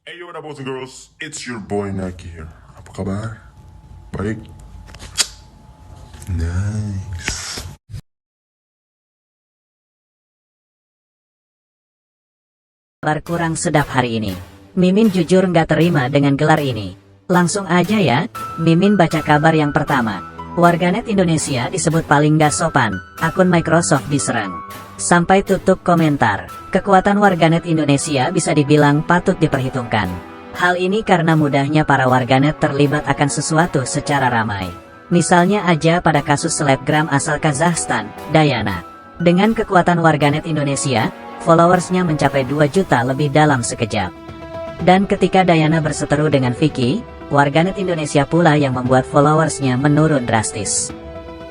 Hey yo, what up boys and girls, it's your boy Naki here. Apa kabar? Baik? Nice. Kabar kurang sedap hari ini. Mimin jujur nggak terima dengan gelar ini. Langsung aja ya, Mimin baca kabar yang pertama. Warganet Indonesia disebut paling nggak sopan, akun Microsoft diserang. Sampai tutup komentar, kekuatan warganet Indonesia bisa dibilang patut diperhitungkan. Hal ini karena mudahnya para warganet terlibat akan sesuatu secara ramai. Misalnya aja pada kasus selebgram asal Kazakhstan, Dayana. Dengan kekuatan warganet Indonesia, followersnya mencapai 2 juta lebih dalam sekejap. Dan ketika Dayana berseteru dengan Vicky, warganet Indonesia pula yang membuat followersnya menurun drastis.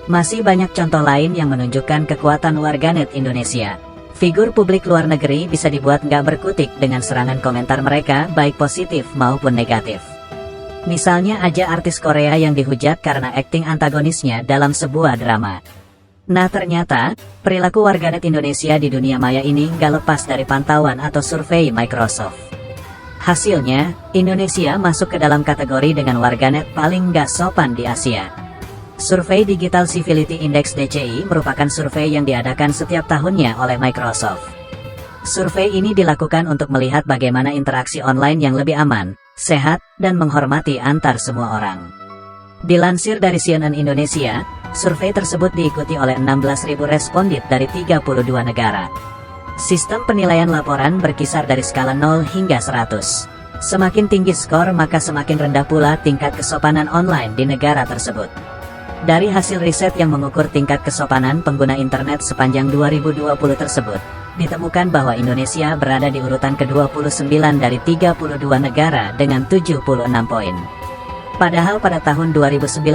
Masih banyak contoh lain yang menunjukkan kekuatan warganet Indonesia. Figur publik luar negeri bisa dibuat nggak berkutik dengan serangan komentar mereka baik positif maupun negatif. Misalnya aja artis Korea yang dihujat karena akting antagonisnya dalam sebuah drama. Nah ternyata, perilaku warganet Indonesia di dunia maya ini nggak lepas dari pantauan atau survei Microsoft. Hasilnya, Indonesia masuk ke dalam kategori dengan warganet paling nggak sopan di Asia. Survei Digital Civility Index DCI merupakan survei yang diadakan setiap tahunnya oleh Microsoft. Survei ini dilakukan untuk melihat bagaimana interaksi online yang lebih aman, sehat, dan menghormati antar semua orang. Dilansir dari CNN Indonesia, survei tersebut diikuti oleh 16.000 responden dari 32 negara. Sistem penilaian laporan berkisar dari skala 0 hingga 100. Semakin tinggi skor maka semakin rendah pula tingkat kesopanan online di negara tersebut. Dari hasil riset yang mengukur tingkat kesopanan pengguna internet sepanjang 2020 tersebut, ditemukan bahwa Indonesia berada di urutan ke-29 dari 32 negara dengan 76 poin. Padahal pada tahun 2019,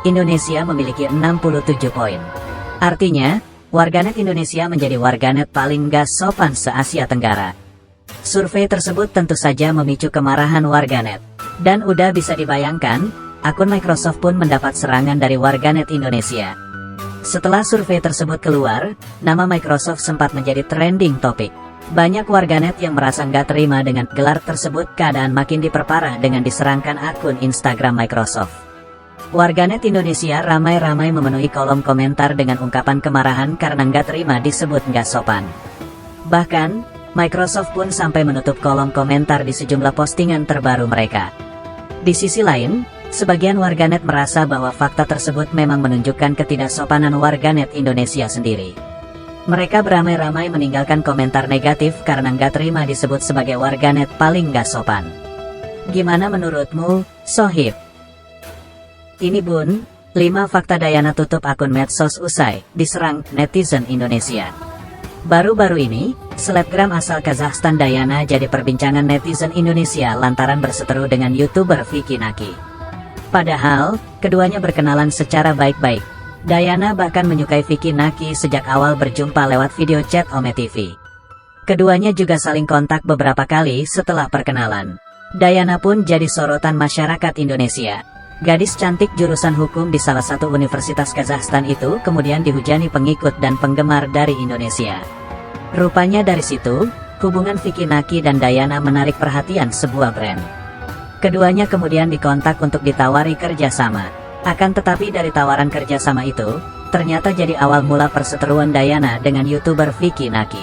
Indonesia memiliki 67 poin. Artinya, warganet Indonesia menjadi warganet paling gak sopan se-Asia Tenggara. Survei tersebut tentu saja memicu kemarahan warganet. Dan udah bisa dibayangkan, akun Microsoft pun mendapat serangan dari warganet Indonesia. Setelah survei tersebut keluar, nama Microsoft sempat menjadi trending topik. Banyak warganet yang merasa nggak terima dengan gelar tersebut, keadaan makin diperparah dengan diserangkan akun Instagram Microsoft. Warganet Indonesia ramai-ramai memenuhi kolom komentar dengan ungkapan kemarahan karena nggak terima disebut nggak sopan. Bahkan, Microsoft pun sampai menutup kolom komentar di sejumlah postingan terbaru mereka. Di sisi lain, sebagian warganet merasa bahwa fakta tersebut memang menunjukkan ketidaksopanan warganet Indonesia sendiri. Mereka beramai-ramai meninggalkan komentar negatif karena nggak terima disebut sebagai warganet paling nggak sopan. Gimana menurutmu, Sohib? Ini bun, 5 fakta Dayana tutup akun medsos usai diserang netizen Indonesia. Baru-baru ini, selebgram asal Kazakhstan Dayana jadi perbincangan netizen Indonesia lantaran berseteru dengan YouTuber Vicky Naki. Padahal, keduanya berkenalan secara baik-baik. Dayana bahkan menyukai Vicky Naki sejak awal berjumpa lewat video chat Ome TV. Keduanya juga saling kontak beberapa kali setelah perkenalan. Dayana pun jadi sorotan masyarakat Indonesia. Gadis cantik jurusan hukum di salah satu universitas Kazakhstan itu kemudian dihujani pengikut dan penggemar dari Indonesia. Rupanya dari situ, hubungan Vicky Naki dan Dayana menarik perhatian sebuah brand. Keduanya kemudian dikontak untuk ditawari kerjasama. Akan tetapi dari tawaran kerjasama itu, ternyata jadi awal mula perseteruan Dayana dengan YouTuber Vicky Naki.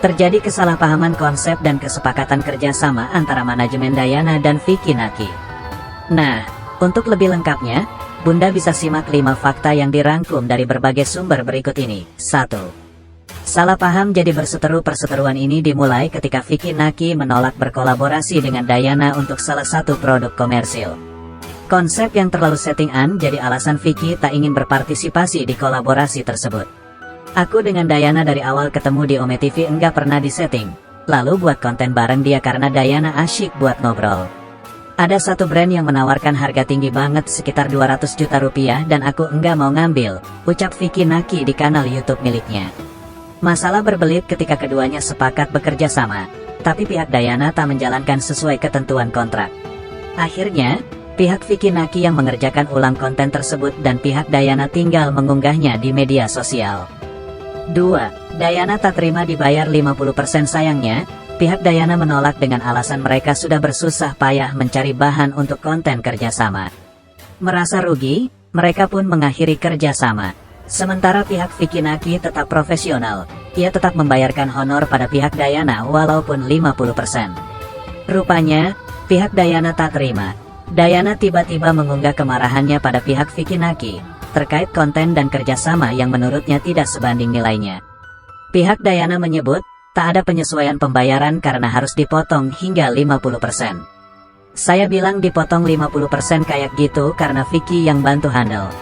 Terjadi kesalahpahaman konsep dan kesepakatan kerjasama antara manajemen Dayana dan Vicky Naki. Nah, untuk lebih lengkapnya, Bunda bisa simak 5 fakta yang dirangkum dari berbagai sumber berikut ini. 1. Salah paham jadi berseteru. Perseteruan ini dimulai ketika Vicky Naki menolak berkolaborasi dengan Dayana untuk salah satu produk komersil. Konsep yang terlalu settingan jadi alasan Vicky tak ingin berpartisipasi di kolaborasi tersebut. Aku dengan Dayana dari awal ketemu di Ome TV enggak pernah disetting, lalu buat konten bareng dia karena Dayana asyik buat ngobrol. Ada satu brand yang menawarkan harga tinggi banget sekitar 200 juta rupiah dan aku enggak mau ngambil, ucap Vicky Naki di kanal YouTube miliknya. Masalah berbelit ketika keduanya sepakat bekerja sama, tapi pihak Dayana tak menjalankan sesuai ketentuan kontrak. Akhirnya, pihak Vicky Naki yang mengerjakan ulang konten tersebut dan pihak Dayana tinggal mengunggahnya di media sosial. 2. Dayana tak terima dibayar 50%. Sayangnya, Pihak Dayana menolak dengan alasan mereka sudah bersusah payah mencari bahan untuk konten kerjasama. Merasa rugi, mereka pun mengakhiri kerjasama. Sementara pihak Vicky Naki tetap profesional, ia tetap membayarkan honor pada pihak Dayana walaupun 50%. Rupanya, pihak Dayana tak terima. Dayana tiba-tiba mengunggah kemarahannya pada pihak Vicky Naki, terkait konten dan kerjasama yang menurutnya tidak sebanding nilainya. Pihak Dayana menyebut, tak ada penyesuaian pembayaran karena harus dipotong hingga 50%. Saya bilang dipotong 50% kayak gitu karena Vicky yang bantu handle.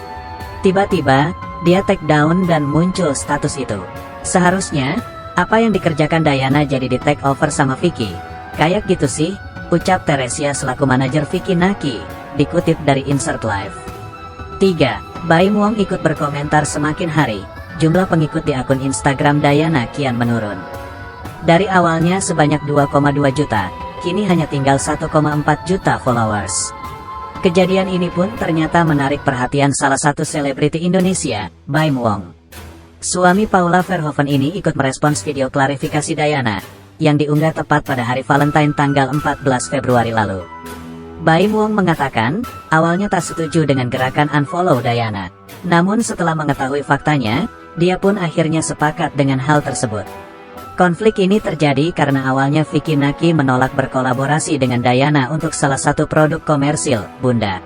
Tiba-tiba, dia take down dan muncul status itu. Seharusnya, apa yang dikerjakan Dayana jadi di take over sama Vicky. Kayak gitu sih, ucap Teresia selaku manajer Vicky Naki, dikutip dari Insert Live. 3. Baim Wong ikut berkomentar semakin hari, jumlah pengikut di akun Instagram Dayana kian menurun. Dari awalnya sebanyak 2,2 juta, kini hanya tinggal 1,4 juta followers. Kejadian ini pun ternyata menarik perhatian salah satu selebriti Indonesia, Baim Wong. Suami Paula Verhoeven ini ikut merespons video klarifikasi Dayana, yang diunggah tepat pada hari Valentine tanggal 14 Februari lalu. Baim Wong mengatakan, awalnya tak setuju dengan gerakan unfollow Dayana. Namun setelah mengetahui faktanya, dia pun akhirnya sepakat dengan hal tersebut. Konflik ini terjadi karena awalnya Vicky Naki menolak berkolaborasi dengan Dayana untuk salah satu produk komersil, Bunda.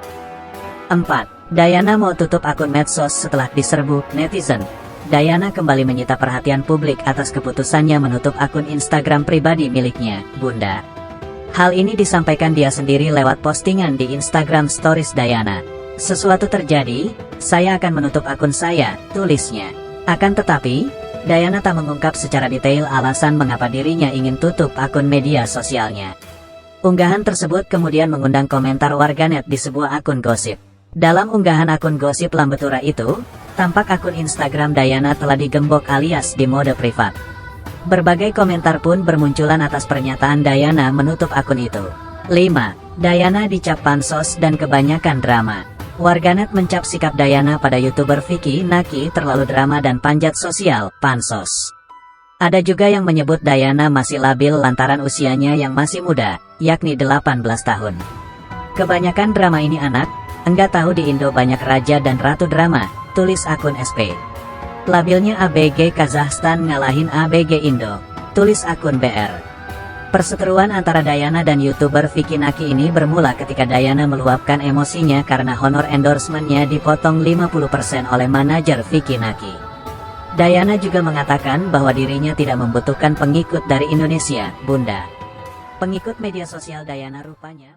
4. Dayana mau tutup akun medsos setelah diserbu netizen. Dayana kembali menyita perhatian publik atas keputusannya menutup akun Instagram pribadi miliknya, Bunda. Hal ini disampaikan dia sendiri lewat postingan di Instagram Stories Dayana. Sesuatu terjadi, saya akan menutup akun saya, tulisnya. Akan tetapi, Dayana tak mengungkap secara detail alasan mengapa dirinya ingin tutup akun media sosialnya. Unggahan tersebut kemudian mengundang komentar warganet di sebuah akun gosip. Dalam unggahan akun gosip Lambetura itu, tampak akun Instagram Dayana telah digembok alias di mode privat. Berbagai komentar pun bermunculan atas pernyataan Dayana menutup akun itu. 5. Dayana dicap pansos dan kebanyakan drama. Warganet mencap sikap Dayana pada YouTuber Vicky Naki terlalu drama dan panjat sosial, pansos. Ada juga yang menyebut Dayana masih labil lantaran usianya yang masih muda, yakni 18 tahun. Kebanyakan drama ini anak, enggak tahu di Indo banyak raja dan ratu drama, tulis akun SP. Labilnya ABG Kazakhstan ngalahin ABG Indo, tulis akun BR. Perseteruan antara Dayana dan YouTuber Vicky Naki ini bermula ketika Dayana meluapkan emosinya karena honor endorsement-nya dipotong 50% oleh manajer Vicky Naki. Dayana juga mengatakan bahwa dirinya tidak membutuhkan pengikut dari Indonesia, Bunda. Pengikut media sosial Dayana rupanya